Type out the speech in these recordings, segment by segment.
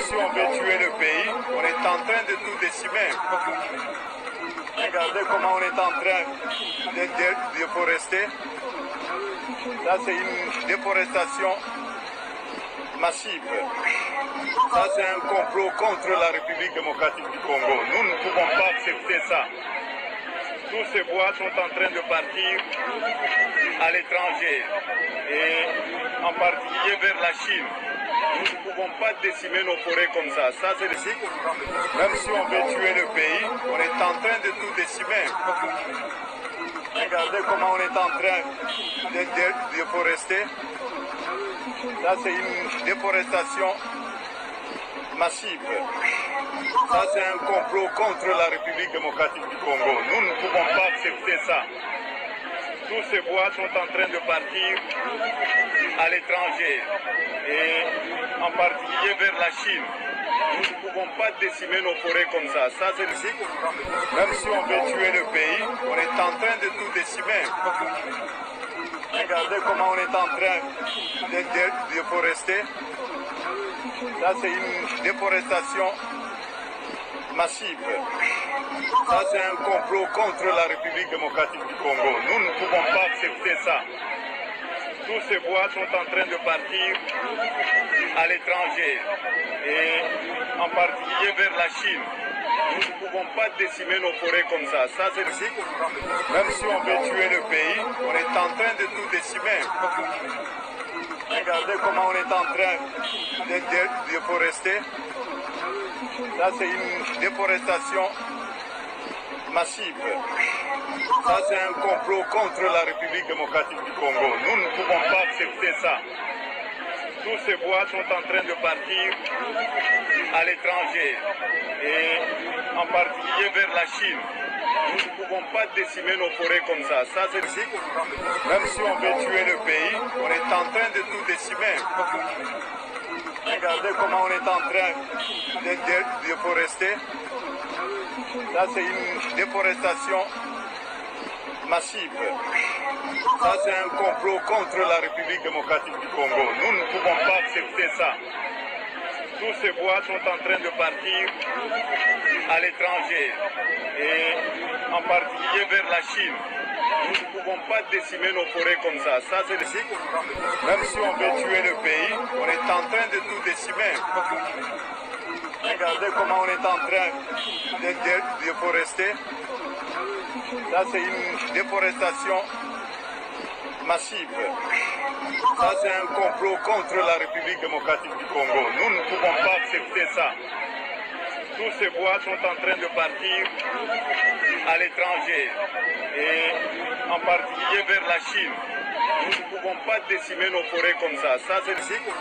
si on veut tuer le pays, on est en train de tout décimer. Regardez comment on est en train de déforester. Ça, c'est une déforestation massive. Ça, c'est un complot contre la République démocratique du Congo. Nous ne pouvons pas accepter ça. Tous ces bois sont en train de partir à l'étranger et en particulier vers la Chine. Nous ne pouvons pas décimer nos forêts comme ça. Ça, c'est le cycle. Même si on veut tuer le pays, on est en train de tout décimer. Regardez comment on est en train de déforester. Ça, c'est une déforestation massive. Ça, c'est un complot contre la République démocratique du Congo. Nous ne pouvons pas accepter ça. Tous ces bois sont en train de partir à l'étranger et en particulier vers la Chine. Nous ne pouvons pas décimer nos forêts comme ça. Ça, c'est le cycle. Même si on veut tuer le pays, on est en train de tout décimer. Regardez comment on est en train de déforester. Ça, c'est une déforestation massive. Ça, c'est un complot contre la République démocratique du Congo. Nous ne pouvons pas accepter ça. Tous ces bois sont en train de partir à l'étranger et en particulier vers la Chine. Nous ne pouvons pas décimer nos forêts comme ça. Ça, c'est le cycle. Même si on veut tuer le pays, on est en train de tout décimer. Regardez comment on est en train de déforester. Ça, c'est une déforestation massive. Ça, c'est un complot contre la République démocratique du Congo. Nous ne pouvons pas accepter ça. Tous ces bois sont en train de partir à l'étranger et en particulier vers la Chine. Nous ne pouvons pas décimer nos forêts comme ça. Ça, c'est le cycle. Même si on veut tuer le pays, on est en train de tout décimer. Regardez comment on est en train de déforester. Ça, c'est une déforestation massive. Ça, c'est un complot contre la République démocratique du Congo. Nous ne pouvons pas accepter ça. Tous ces bois sont en train de partir à l'étranger et en particulier vers la Chine. Nous ne pouvons pas décimer nos forêts comme ça. Ça, c'est le cycle. Même si on veut tuer le pays, on est en train de tout décimer. Regardez comment on est en train de déforester. Ça, c'est une déforestation massive. Ça, c'est un complot contre la République démocratique du Congo. Nous ne pouvons pas accepter ça. Tous ces bois sont en train de partir à l'étranger et en particulier vers la Chine. Nous ne pouvons pas décimer nos forêts comme ça. Ça, c'est le cycle.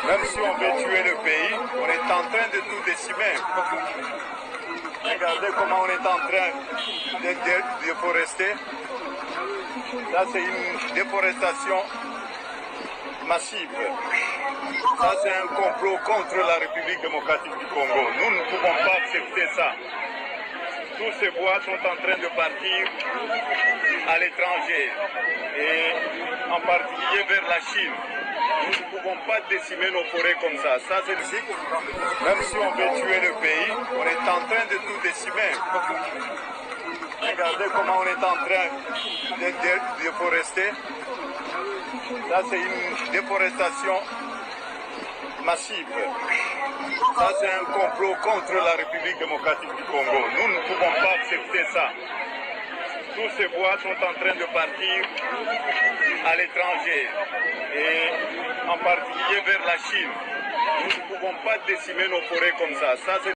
Même si on veut tuer le pays, on est en train de tout décimer. Regardez comment on est en train de déforester. Ça, c'est une déforestation massive. Ça, c'est un complot contre la République démocratique du Congo. Nous ne pouvons pas accepter ça. Tous ces bois sont en train de partir à l'étranger et en particulier vers la Chine. Nous ne pouvons pas décimer nos forêts comme ça. Ça, c'est le cycle. Même si on veut tuer le pays, on est en train de tout décimer. Regardez comment on est en train de déforester. Ça, c'est une déforestation massive. Ça, c'est un complot contre la République démocratique du Congo. Nous ne pouvons pas accepter ça. Tous ces bois sont en train de partir à l'étranger et en particulier vers la Chine. Nous ne pouvons pas décimer nos forêts comme ça. Ça, c'est